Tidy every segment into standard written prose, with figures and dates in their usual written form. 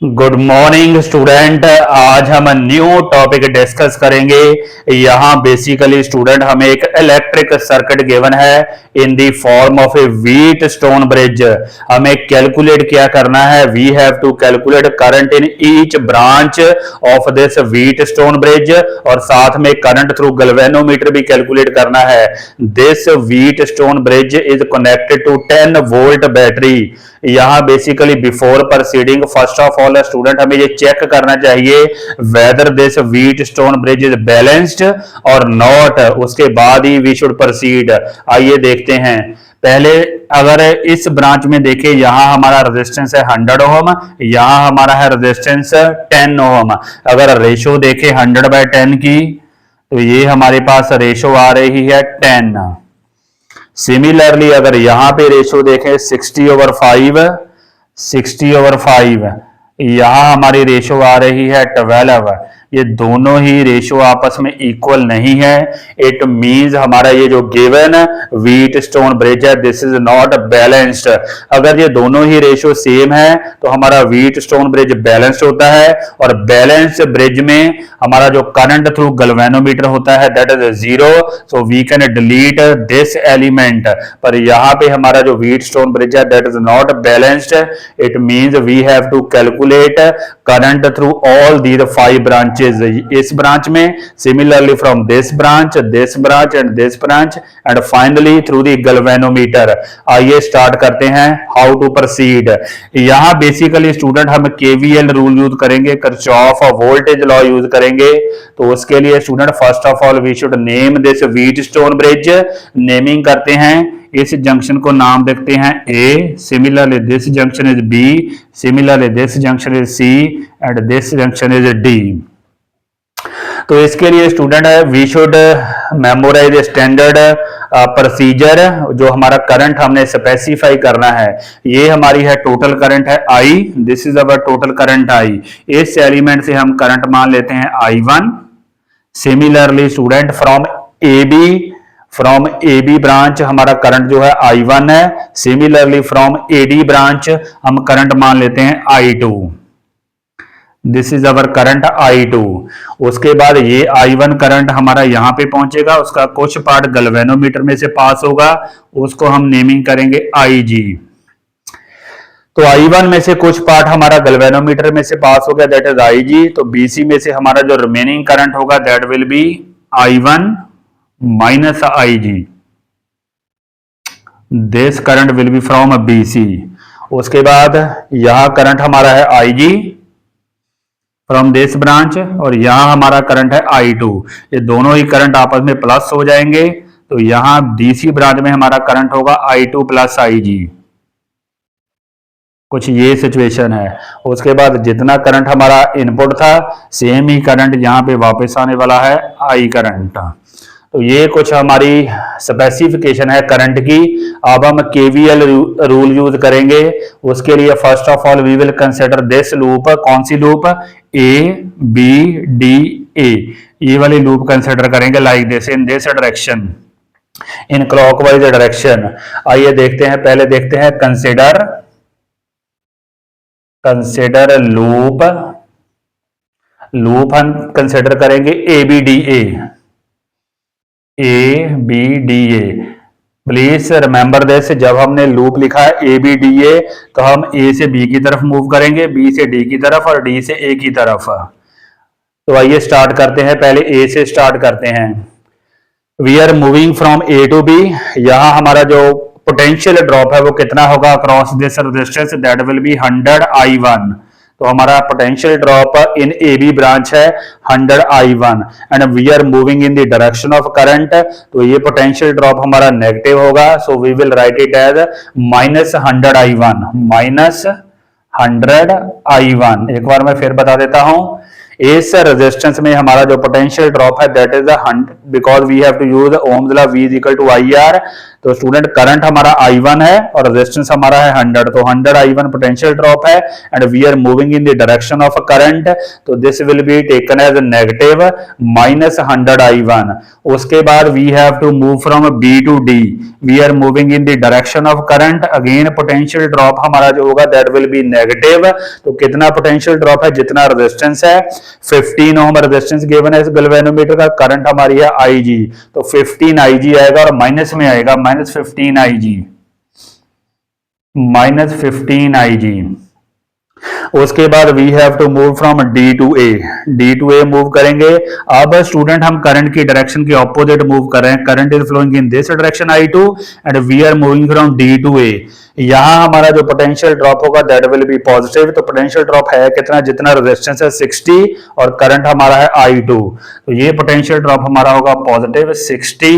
Good morning student. आज हम new topic discuss करेंगे। यहाँ बेसिकली स्टूडेंट हमें एक इलेक्ट्रिक सर्किट गिवन है in the form of a Wheatstone bridge. हमें कैलकुलेट क्या करना है? We have to calculate current in each branch of this Wheatstone bridge और साथ में करंट थ्रू गैल्वेनोमीटर भी कैलकुलेट करना है। This Wheatstone bridge is connected to 10 volt battery. यहाँ basically before proceeding first of all student हमें ये check करना चाहिए whether this Wheatstone bridge is balanced और नॉट, उसके बाद ही वी शुड प्रोसीड। आइए देखते हैं। पहले अगर इस ब्रांच में देखें, यहां हमारा रेजिस्टेंस है 100 ओम, यहां हमारा है रेजिस्टेंस 10 ओम। अगर रेशो देखें 100/10 की तो ये हमारे पास रेशो आ रही है 10। सिमिलरली अगर यहां पे रेशो देखें 60/5, 60/5, यहां हमारी रेशो आ रही है 12। ये दोनों ही रेशो आपस में इक्वल नहीं है। इट मींस हमारा ये जो गिवन व्हीट स्टोन ब्रिज है दिस इज नॉट बैलेंस्ड। अगर ये दोनों ही रेशो सेम है तो हमारा व्हीट स्टोन ब्रिज बैलेंस्ड होता है और बैलेंस्ड ब्रिज में हमारा जो करंट थ्रू गैल्वेनोमीटर होता है that is 0, so we can delete this element. पर यहाँ पे हमारा जो व्हीट स्टोन ब्रिज है that is not balanced. It means we have to calculate current through all these 5 branches. इस ब्रांच में, similarly from this branch and this branch and finally through the galvanometer. आइए start करते हैं how to proceed. यहां basically student हम KVL rule use करेंगे, Kirchhoff voltage law use करेंगे। तो उसके लिए student first of all we should name this Wheatstone bridge. Naming करते हैं, इस जंक्शन को नाम देखते हैं A, similarly this junction is B, similarly this junction is C and this junction is D. तो इसके लिए student we should memorise standard procedure. जो हमारा करंट हमने स्पेसिफाई करना है, ये हमारी है टोटल करंट है I, this is our total current I. इस एलिमेंट से हम करंट मान लेते हैं I1। Similarly student from A B branch हमारा करंट जो है I1 है। सिमिलरली फ्रॉम AD ब्रांच हम करंट मान लेते हैं I2। This is our current I2। उसके बाद ये I1 करंट हमारा यहां पे पहुंचेगा, उसका कुछ पार्ट गैल्वेनोमीटर में से पास होगा, उसको हम नेमिंग करेंगे IG। तो I1 में से कुछ पार्ट हमारा गैल्वेनोमीटर में से पास हो गया दैट इज IG। तो BC में से हमारा जो रिमेनिंग करंट होगा that will B I1 minus IG। This current will be from BC। उसके बाद यहां करंट हमारा है IG फ्रॉम दिस ब्रांच और यहां हमारा करंट है I2। ये दोनों ही करंट आपस में प्लस हो जाएंगे, तो यहां DC ब्रांच में हमारा करंट होगा I2 प्लस IG। कुछ ये सिचुएशन है। उसके बाद जितना करंट हमारा इनपुट था सेम ही करंट यहां पे वापस आने वाला है I करंट। तो ये कुछ हमारी स्पेसिफिकेशन है करंट की। अब हम केवीएल रूल यूज करेंगे। उसके लिए first of all we will consider this loop. कौन सी लूप? ABDA, ये वाली लूप कंसिडर करेंगे like this, in this direction, in clockwise direction. आइए देखते हैं, पहले देखते हैं कंसिडर लूप हम कंसिडर करेंगे ABDA। प्लीज रिमेंबर दिस, जब हमने लूप लिखा है ABDA तो हम A से B की तरफ मूव करेंगे, B से D की तरफ और D से A की तरफ। तो आइए स्टार्ट करते हैं, पहले A से स्टार्ट करते हैं। We are moving from A to B। यहां हमारा जो पोटेंशियल ड्रॉप है वो कितना होगा across this resistance? That will be 100 I1। तो हमारा potential drop in AB branch है 100 I1 and we are moving in the direction of current. तो ये पोटेंशियल ड्रॉप हमारा नेगेटिव होगा, so we will write it as -100 I1, -100 I1। एक बार मैं फिर बता देता हूं, इस रेजिस्टेंस में हमारा जो पोटेंशियल ड्रॉप है that is because we have to use Ohm's law, V is equal to IR। तो स्टूडेंट करंट हमारा I1 है और रेजिस्टेंस हमारा है 100, तो 100 I1 पोटेंशियल ड्रॉप है and we are moving in the direction of current, तो this will be taken as negative -100 I1। उसके बाद we have to move from B to D, we are moving in the direction of current, again potential drop हमारा जो होगा that will B negative. तो कितना potential drop है, जितना resistance है 15 ओम रेजिस्टेंस गिवन है इस गैल्वेनोमीटर का, करंट हमारी है IG, तो 15 IG आएगा और माइनस में आएगा -15 IG, -15 IG। उसके बाद we have to move from D to A, D to A move करेंगे। अब स्टूडेंट हम करंट की डायरेक्शन के ऑपोजिट मूव कर रहे हैं, current is flowing in this direction I2 and we are moving from D to A। यहां हमारा जो पोटेंशियल ड्रॉप होगा दैट विल बी पॉजिटिव, तो पोटेंशियल ड्रॉप है कितना, जितना रेजिस्टेंस है 60 और करंट हमारा है I2, तो ये पोटेंशियल ड्रॉप हमारा होगा positive 60,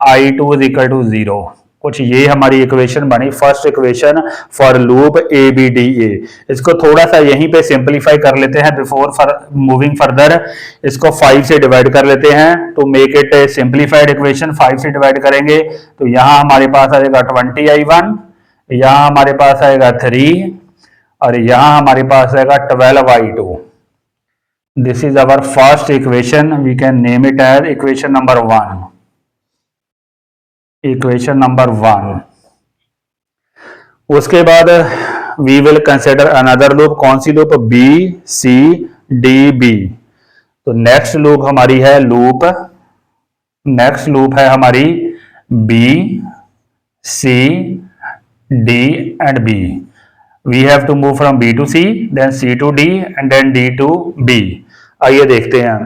I2 is equal to 0। कुछ ये हमारी इक्वेशन बनी, first equation for loop ABDA। इसको थोड़ा सा यहीं पे सिंपलीफाई कर लेते हैं बिफोर मूविंग फर्दर, इसको 5 से डिवाइड कर लेते हैं to make it a simplified equation. 5 से डिवाइड करेंगे तो यहां हमारे पास आएगा 20 I1, यहां हमारे पास आएगा 3 और यहां हमारे पास आएगा 12 I2। This is our first equation, we can name it as equation number 1, equation number 1। उसके बाद we will consider another loop, कौन सी लूप, BCDB। तो नेक्स्ट लूप हमारी है लूप, नेक्स्ट लूप है हमारी BCD and B। We have to move from B to C, then C to D and then D to B। आइए देखते हैं।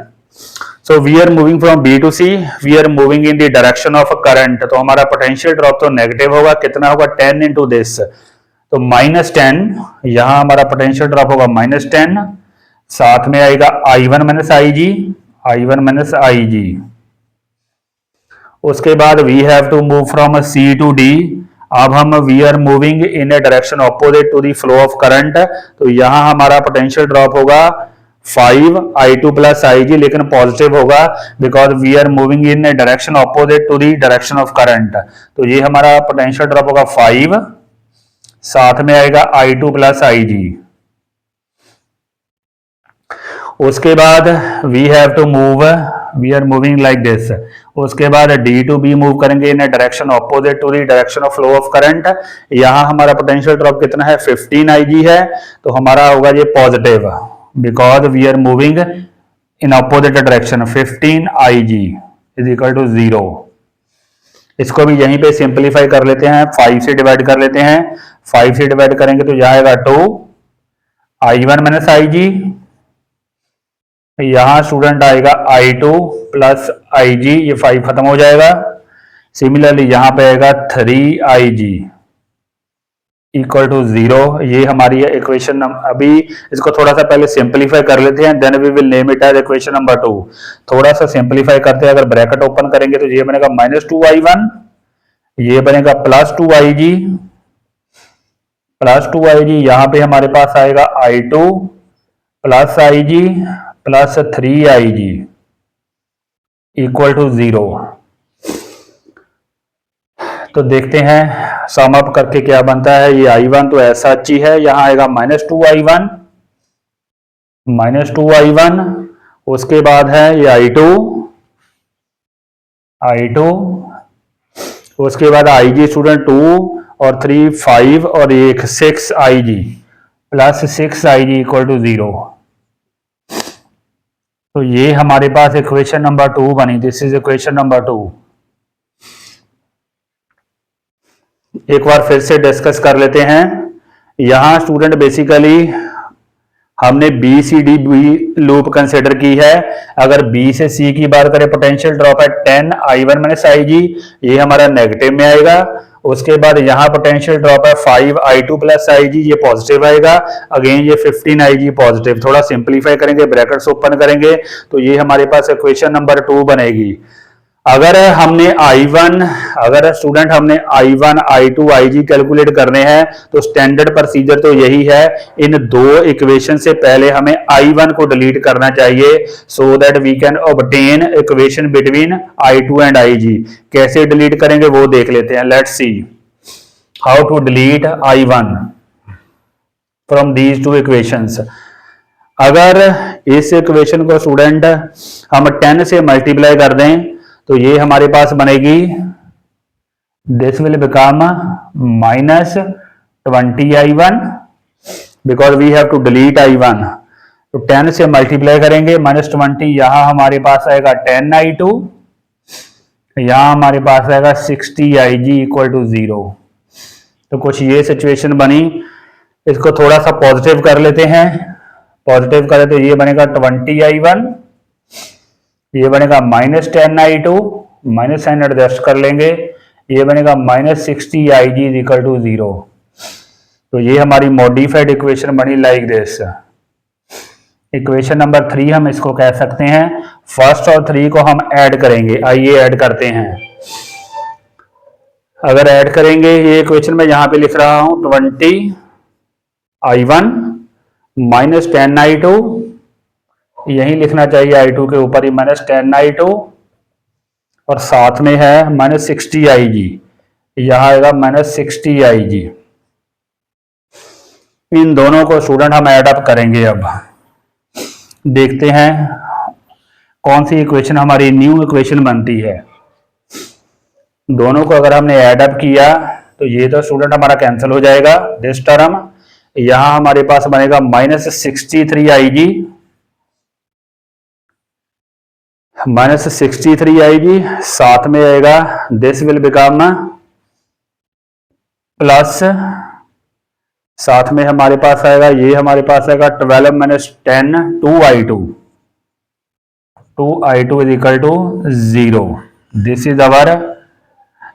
So we are moving from B to C, we are moving in the direction of current, तो हमारा potential drop तो negative होगा, कितना होगा 10 into this, तो -10, यहां हमारा पोटेंशियल ड्रॉप होगा -10, साथ में आएगा I1 - IG, I1 - IG। उसके बाद we have to move from C to D, अब हम we are moving in a direction opposite to the flow of current, तो यहां हमारा पोटेंशियल ड्रॉप होगा 5 I2 प्लस IG, लेकिन पॉजिटिव होगा because we are moving in direction opposite to the direction of current. तो ये हमारा पोटेंशियल ड्रॉप होगा 5, साथ में आएगा I2 प्लस IG। उसके बाद we have to move, we are moving like this. उसके बाद D टू B मूव करेंगे in direction opposite to the direction of flow of current. यहां हमारा पोटेंशियल ड्रॉप कितना है 15 IG है, तो हमारा होगा ये positive because we are moving in opposite direction, 15 IG is equal to 0। इसको भी यहीं पे सिंपलीफाई कर लेते हैं, 5 से डिवाइड कर लेते हैं। 5 से डिवाइड करेंगे तो यह आएगा 2 I1 - IG, यहां स्टूडेंट आएगा I2 प्लस IG, ये 5 खत्म हो जाएगा। सिमिलरली यहां पे आएगा 3 IG इक्वल टू 0। ये हमारी है इक्वेशन। अभी इसको थोड़ा सा पहले सिंपलीफाई कर लेते हैं, then we will name it as equation number 2। थोड़ा सा सिंपलीफाई करते हैं, अगर ब्रैकेट ओपन करेंगे तो ये बनेगा -2 I1, ये बनेगा +2 IG, +2 IG, यहां पे हमारे पास आएगा I2 plus IG plus 3 IG equal to 0। तो देखते हैं सम अप करके क्या बनता है। ये I1 तो ऐसा अच्छी है, यहां आएगा -2 I1, उसके बाद है ये I2, उसके बाद IG स्टूडेंट 2 और 3 5 और एक 6 IG plus 6 IG equal to 0। तो ये हमारे पास इक्वेशन नंबर 2 बनी, दिस इज इक्वेशन नंबर 2। एक बार फिर से डिस्कस कर लेते हैं। यहां स्टूडेंट बेसिकली हमने BCDB लूप कंसिडर की है। अगर B से C की बात करें, पोटेंशियल ड्रॉप है 10 I1 - IG, ये हमारा नेगेटिव में आएगा। उसके बाद यहां पोटेंशियल ड्रॉप है 5 I2 प्लस IG, ये पॉजिटिव आएगा। अगेन ये 15 IG पॉजिटिव। थोड़ा सिंपलीफाई करेंगे, ब्रैकेट्स ओपन करेंगे तो ये हमारे पास इक्वेशन नंबर 2 बनेगी। अगर हमने I1, अगर स्टूडेंट हमने I1, I2, IG कैलकुलेट करने हैं तो स्टैंडर्ड प्रोसीजर तो यही है, इन दो इक्वेशन से पहले हमें I1 को डिलीट करना चाहिए so that we can obtain equation between I2 and IG। कैसे डिलीट करेंगे वो देख लेते हैं। Let's see how to delete I1 from these two equations. अगर इस इक्वेशन को स्टूडेंट हम 10 से मल्टीप्लाई कर दें तो ये हमारे पास बनेगी, this will become -20I1 because we have to delete I1। तो 10 से मल्टीप्लाई करेंगे, -20, यहां हमारे पास आएगा 10I2, यहां हमारे पास आएगा 60IG इक्वल टू 0। तो कुछ ये सिचुएशन बनी। इसको थोड़ा सा पॉजिटिव कर लेते हैं। पॉजिटिव करें तो ये बनेगा 20I1, ये बनेगा -10I2, माइनस साइन एडजस्ट कर लेंगे, ये बनेगा -60IG इक्वल टू 0। तो ये हमारी मॉडिफाइड इक्वेशन बनी लाइक दिस। इक्वेशन नंबर 3 हम इसको कह सकते हैं। फर्स्ट और 3 को हम ऐड करेंगे, आइए ऐड करते हैं। अगर ऐड करेंगे, ये इक्वेशन मैं यहां पे लिख रहा हूं 20I1 -10I2, यही लिखना चाहिए I2 के ऊपर ही -10I2, और साथ में है -60IG, यहां आएगा -60IG। इन दोनों को स्टूडेंट हम ऐड अप करेंगे। अब देखते हैं कौन सी इक्वेशन हमारी न्यू इक्वेशन बनती है। दोनों को अगर हमने ऐड अप किया तो ये तो स्टूडेंट हमारा कैंसिल हो जाएगा, दिस टर्म। यहां हमारे पास बनेगा -63IG, -63IG, साथ में आएगा दिस विल बिकम प्लस, साथ में हमारे पास आएगा, ये हमारे पास आएगा 12 - 10 2I2, 2I2 is equal to 0। This is our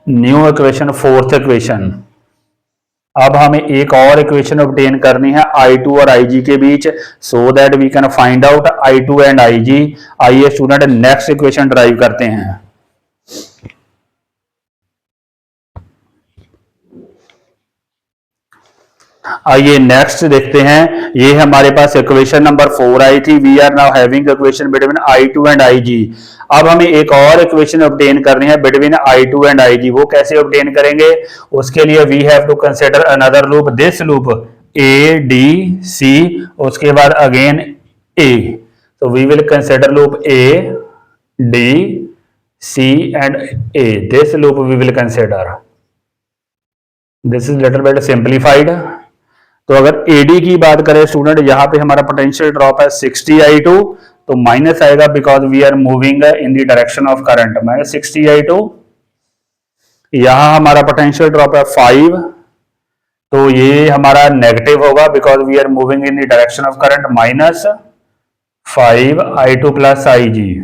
new equation, fourth equation. अब हमें एक और इक्वेशन ऑब्टेन करनी है I2 और IG के बीच, so that we can find out I2 and IG। आइए स्टूडेंट नेक्स्ट इक्वेशन ड्राइव करते हैं। आइए नेक्स्ट देखते हैं। ये हमारे पास इक्वेशन नंबर 4 आई थी। We are now having equation between I2 and IG। अब हमें एक और इक्वेशन ऑब्टेन करनी है बिटवीन I2 एंड IG। वो कैसे ऑब्टेन करेंगे? उसके लिए we have to consider another loop, this loop ADC, उसके बाद अगेन A। तो we will consider loop ADC and A, this loop we will consider. This is little bit simplified. तो अगर AD की बात करें स्टूडेंट, यहां पे हमारा पोटेंशियल ड्रॉप है 60I2, तो माइनस आएगा because we are moving in the direction of current, -60I2। यहां हमारा पोटेंशियल ड्रॉप है 5, तो ये हमारा नेगेटिव होगा because we are moving in the direction of current, -5I2 plus IG।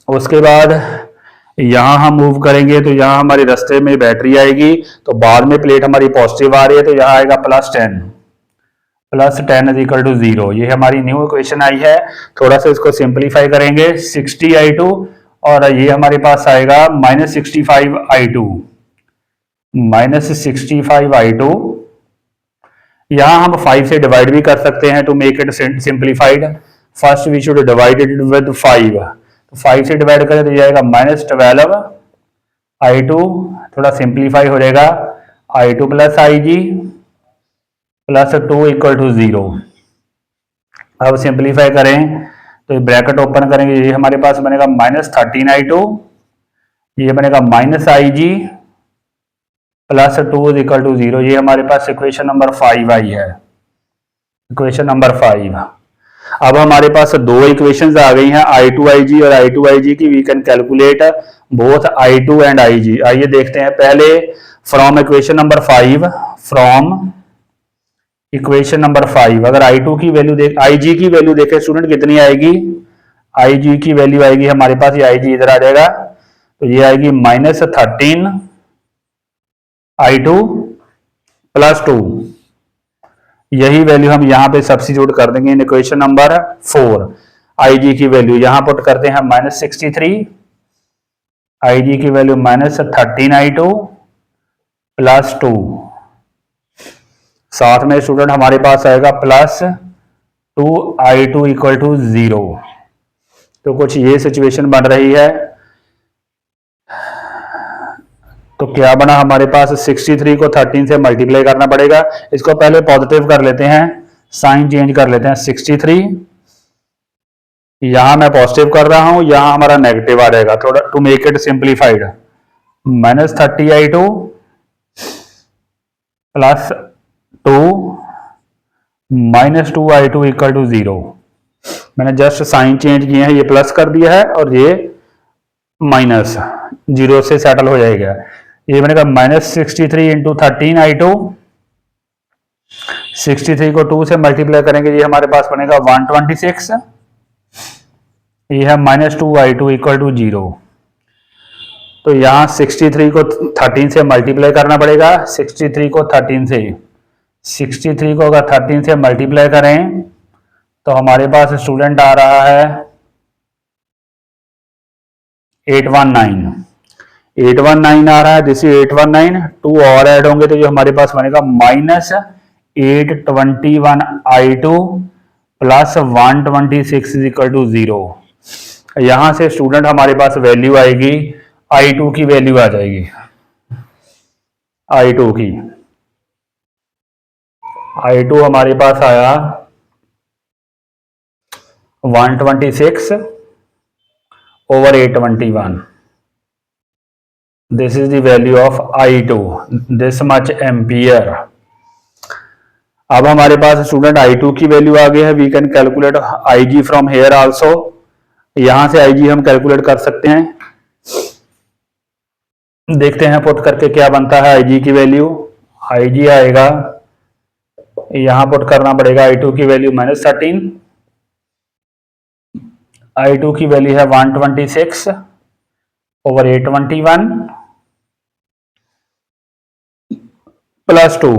उसके बाद यहां हम मूव करेंगे तो यहां हमारे रास्ते में बैटरी आएगी, तो बाद में प्लेट हमारी पॉजिटिव आ रही है, तो यहां आएगा +10 इज इक्वल टू 0। ये हमारी न्यू इक्वेशन आई है। थोड़ा सा इसको सिंप्लीफाई करेंगे, 60I2 और ये हमारे पास आएगा -65I2, -65I2। यहां हम 5 से डिवाइड भी कर सकते हैं to make it simplified. First we should divide it with 5, 5 से डिवाइड करें तो ये आएगा -12I2, थोड़ा सिंप्लीफाई हो जाएगा, I2 plus IG plus 2 equal to 0। अब सिंप्लीफाई करें तो ब्रैकेट ओपन करेंगे, ये हमारे पास बनेगा -13I2, ये बनेगा -IG प्लस 2 इक्वल टू 0। ये हमारे पास इक्वेशन नंबर 5 आई है, इक्वेशन नंबर 5। अब हमारे पास दो इक्वेशंस आ गई हैं I2 IG और I2 IG की। We can calculate both I2 and IG। आइए देखते हैं पहले from equation number 5, from equation number 5 अगर I2 की वैल्यू देख, IG की वैल्यू देखें स्टूडेंट कितनी आएगी? IG की वैल्यू आएगी हमारे पास, ये IG इधर आ जाएगा, तो ये आएगी -13I2 प्लस 2। यही वैल्यू हम यहां पे सब्स्टिट्यूट कर देंगे इन इक्वेशन नंबर 4। IG की वैल्यू यहां पुट करते हैं -63, IG की वैल्यू -13I2 प्लस 2, साथ में स्टूडेंट हमारे पास आएगा +2I2 इक्वल टू 0। तो कुछ ये सिचुएशन बन रही है। तो क्या बना हमारे पास, 63 को 13 से मल्टीप्लाई करना पड़ेगा। इसको पहले पॉजिटिव कर लेते हैं, साइन चेंज कर लेते हैं। 63 यहां मैं पॉजिटिव कर रहा हूं, यहां हमारा नेगेटिव आ जाएगा। थोड़ा to make it simplified, -30I2 plus 2 -2I2 equal to 0। मैंने जस्ट साइन चेंज किए हैं, ये प्लस कर दिया है और ये माइनस, 0 से सेटल हो जाएगा। ये बनेगा -63 इंटू 13I2, 63 को 2 से मल्टीप्लाई करेंगे, ये हमारे पास बनेगा 126। ये है -2I2 इक्वल टू 0। तो यहाँ 63 को 13 से मल्टीप्लाई करना पड़ेगा। 63 को 13 से, 63 को अगर 13 से मल्टीप्लाई करें तो हमारे पास स्टूडेंट आ रहा है 819, 819 आ रहा है। दिस इज 819, 2 और ऐड होंगे तो जो हमारे पास बनेगा -821I2 प्लस 126 इक्वल टू 0। यहां से स्टूडेंट हमारे पास वैल्यू आएगी, I2 की वैल्यू आ जाएगी, I2 की, I2 हमारे पास आया 126 over 821। This is the value of I2, this much ampere। अब हमारे पास स्टूडेंट I2 की वैल्यू आ गई है। We can calculate IG from here also. यहां से IG हम कैलकुलेट कर सकते हैं। देखते हैं पुट करके क्या बनता है IG की वैल्यू। IG आएगा, यहां पुट करना पड़ेगा I2 की वैल्यू -13, I2 की वैल्यू है 126 over 821 प्लस 2,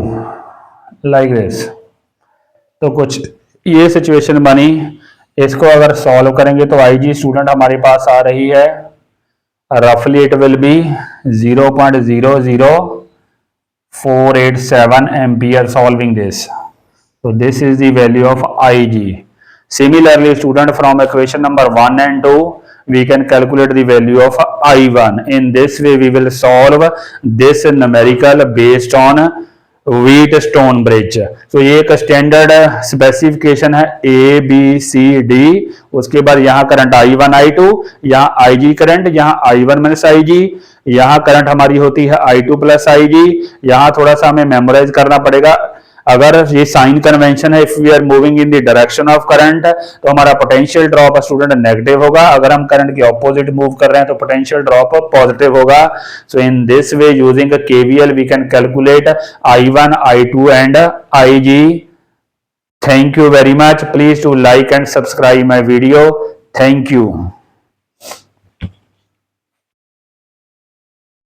लाइक दिस। तो कुछ ये सिचुएशन बनी। इसको अगर सॉल्व करेंगे तो IG स्टूडेंट हमारे पास आ रही है, रफली it will be 0.00487 ampere solving this. So this is the value of IG. Similarly, student, from equation number 1 and 2, we can calculate the value of I1. In this way, we will solve this numerical based on Wheatstone bridge. So ये एक standard specification है ABCD। उसके बाद यहाँ current I1 I2, यहाँ IG current, यहाँ I1 minus IG, यहाँ current हमारी होती है I2 प्लस IG। यहाँ थोड़ा सा हमें मेमोराइज करना पड़ेगा। अगर ये साइन कन्वेंशन है, if we are moving in the direction of current तो हमारा पोटेंशियल ड्रॉप स्टूडेंट नेगेटिव होगा। अगर हम करंट के ऑपोजिट मूव कर रहे हैं तो पोटेंशियल ड्रॉप पॉजिटिव होगा। So in this way, using KVL, we can calculate I1, I2 and IG। Thank you very much. Please to like and subscribe my video. Thank you.